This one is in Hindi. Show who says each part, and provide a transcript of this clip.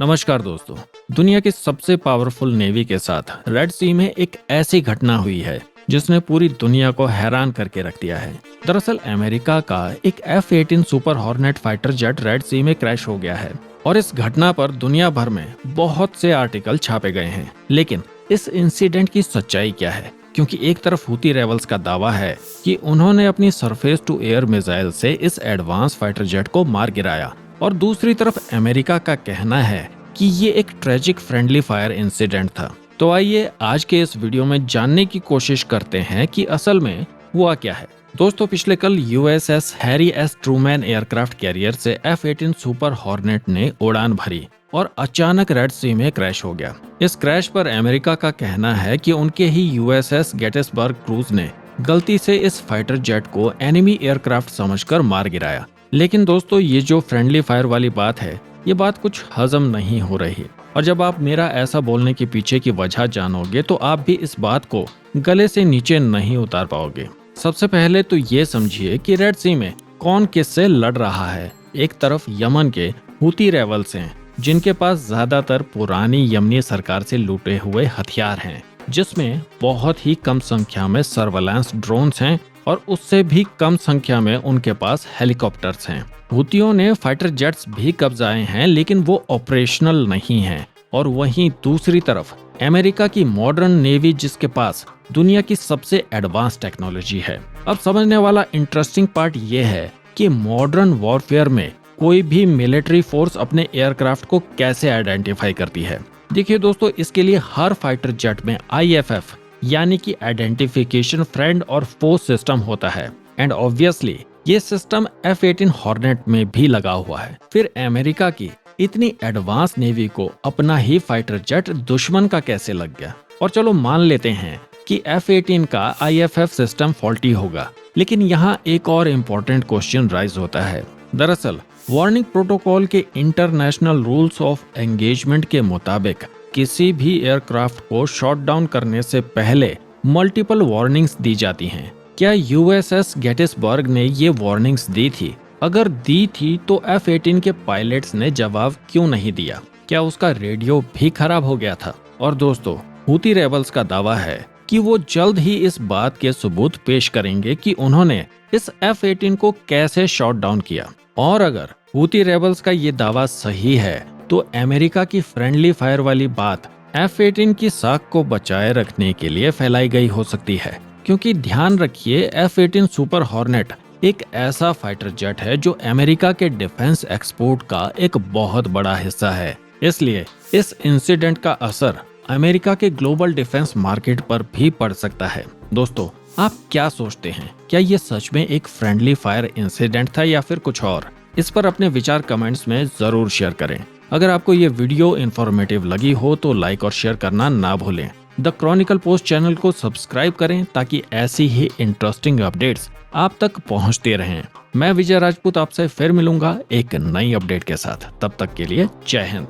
Speaker 1: नमस्कार दोस्तों। दुनिया की सबसे पावरफुल नेवी के साथ रेड सी में एक ऐसी घटना हुई है जिसने पूरी दुनिया को हैरान करके रख दिया है। दरअसल अमेरिका का एक F-18 super hornet fighter jet red sea में क्रैश हो गया है और इस घटना पर दुनिया भर में बहुत से आर्टिकल छापे गए हैं। लेकिन इस इंसिडेंट की सच्चाई क्या है? क्योंकि एक तरफ हूती रेबल्स का दावा है कि उन्होंने अपनी सरफेस टू एयर मिसाइल से इस एडवांस फाइटर जेट को मार गिराया और दूसरी तरफ अमेरिका का कहना है कि ये एक ट्रेजिक फ्रेंडली फायर इंसिडेंट था। तो आइए आज के इस वीडियो में जानने की कोशिश करते हैं कि असल में हुआ क्या है। दोस्तों, पिछले कल USS Harry S Trueman aircraft carrier से F-18 सुपर हॉर्नेट ने उड़ान भरी और अचानक रेड सी में क्रैश हो गया। इस क्रैश पर अमेरिका का कहना है कि उनके ही USS गेटिसबर्ग क्रूज ने गलती से इस फाइटर जेट को एनिमी एयरक्राफ्ट समझकर मार गिराया। लेकिन दोस्तों, ये जो फ्रेंडली फायर वाली बात है, ये बात कुछ हजम नहीं हो रही। और जब आप मेरा ऐसा बोलने के पीछे की वजह जानोगे तो आप भी इस बात को गले से नीचे नहीं उतार पाओगे। सबसे पहले तो ये समझिए कि रेड सी में कौन किससे लड़ रहा है। एक तरफ यमन के हूती रेबल्स हैं, जिनके पास ज्यादातर पुरानी यमनी सरकार से लूटे हुए हथियार हैं, जिसमें बहुत ही कम संख्या में सर्वेलेंस ड्रोन्स हैं और उससे भी कम संख्या में उनके पास हेलीकॉप्टर्स हैं। हूतियों ने फाइटर जेट्स भी कब्जाए हैं, लेकिन वो ऑपरेशनल नहीं हैं। और वहीं दूसरी तरफ अमेरिका की मॉडर्न नेवी, जिसके पास दुनिया की सबसे एडवांस टेक्नोलॉजी है। अब समझने वाला इंटरेस्टिंग पार्ट ये है कि मॉडर्न वॉरफेयर में कोई भी मिलिट्री फोर्स अपने एयरक्राफ्ट को कैसे आइडेंटिफाई करती है। देखिए दोस्तों, इसके लिए हर फाइटर जेट में IFF यानी कि आइडेंटिफिकेशन फ्रेंड और फो सिस्टम होता है। एंड ऑब्वियसली ये सिस्टम F-18 हॉर्नेट में भी लगा हुआ है। फिर अमेरिका की इतनी एडवांस नेवी को अपना ही फाइटर जेट दुश्मन का कैसे लग गया? और चलो मान लेते हैं कि F-18 का IFF सिस्टम फॉल्टी होगा, लेकिन यहाँ एक और इम्पोर्टेंट क्वेश्चन राइज होता है। दरअसल वार्निंग प्रोटोकॉल के इंटरनेशनल रूल्स ऑफ एंगेजमेंट के मुताबिक किसी भी एयरक्राफ्ट को शॉट डाउन करने से पहले मल्टीपल वार्निंग्स दी जाती हैं। क्या USS गेटिसबर्ग ने ये वार्निंग्स दी थी? अगर दी थी तो F-18 के पायलट्स ने जवाब क्यों नहीं दिया? क्या उसका रेडियो भी खराब हो गया था? और दोस्तों, हूती रेबल्स का दावा है कि वो जल्द ही इस बात के सबूत पेश करेंगे कि उन्होंने इस F-18 को कैसे शॉट डाउन किया। और अगर हूती रेबल्स का ये दावा सही है तो अमेरिका की फ्रेंडली फायर वाली बात F-18 की साख को बचाए रखने के लिए फैलाई गई हो सकती है। क्योंकि ध्यान रखिए, F-18 सुपर हॉर्नेट एक ऐसा फाइटर जेट है जो अमेरिका के डिफेंस एक्सपोर्ट का एक बहुत बड़ा हिस्सा है। इसलिए इस इंसिडेंट का असर अमेरिका के ग्लोबल डिफेंस मार्केट पर भी पड़ सकता है। दोस्तों, आप क्या सोचते हैं? क्या ये सच में एक फ्रेंडली फायर इंसिडेंट था या फिर कुछ और? इस पर अपने विचार कमेंट्स में जरूर शेयर करें। अगर आपको ये वीडियो इन्फॉर्मेटिव लगी हो तो लाइक और शेयर करना ना भूलें। द क्रॉनिकल पोस्ट चैनल को सब्सक्राइब करें ताकि ऐसी ही इंटरेस्टिंग अपडेट्स आप तक पहुंचते रहें। मैं विजय राजपूत आपसे फिर मिलूंगा एक नई अपडेट के साथ। तब तक के लिए जय हिंद।